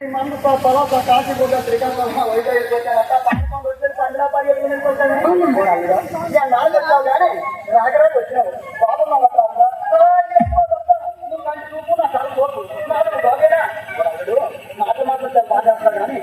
మందు తర్వాత కాశీగూడ శ్రీకాకుళం వైజాగ్ వచ్చారట పదకొండు వచ్చారు పండుగ 17 వచ్చాను కానీ రాగరాజు వచ్చినావు బాగున్నావు నువ్వు కంటి చూపు నా చాలా చూపు నాకు బాగేనా మాట మాట్లాడితే బాగా చేస్తాను కానీ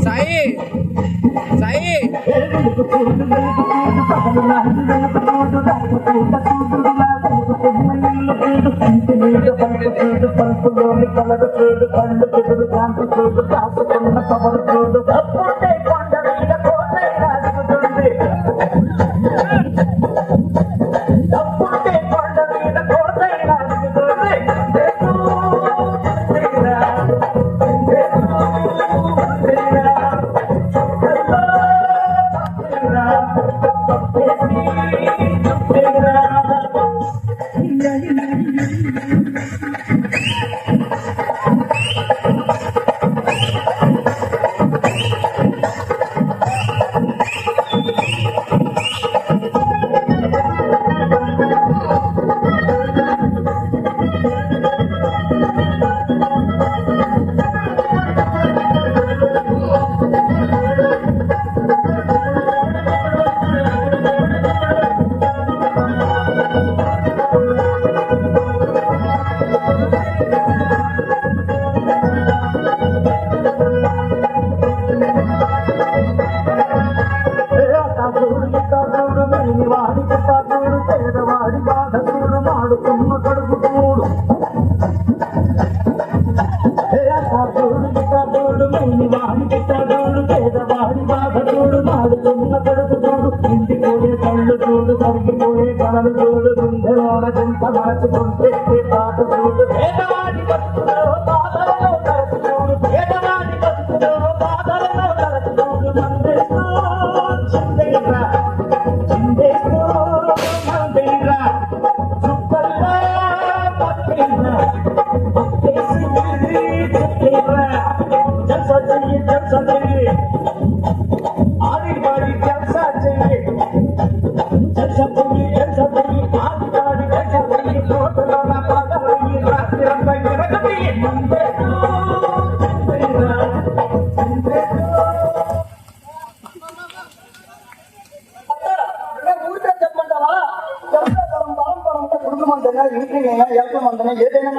సాయి సాయి పలుపులోని కలరు చూడు కళ్ళు చెడు కాంతి చూడు కాసుకున్న కవరు చూడు అప్పుడే కొండ మీద కోటై రాజుతుంది అప్పుడే కొండ మీద కోటై రాజుతుంది వాడి చూడు పేదవాడి బాధ చూడు మాడుకున్న కడుపు చూడు చూడు మేని వాడి చూడు పేదవాడి బాధ చూడు మాడుకున్న కడుపు చూడు ఇంటి పోయే కళ్ళు చూడు కరిగిపోయే కళలు చూడు గుండెలోన గుంట మార్చుకుంటే పాట చూడు పేదవాడి బతుకులో బాధలలో తరచు చూడు పేదవాడి బతుకులో బాధలలో తరచు చూడు మందేస్తూ చిందేరా ఏదైనా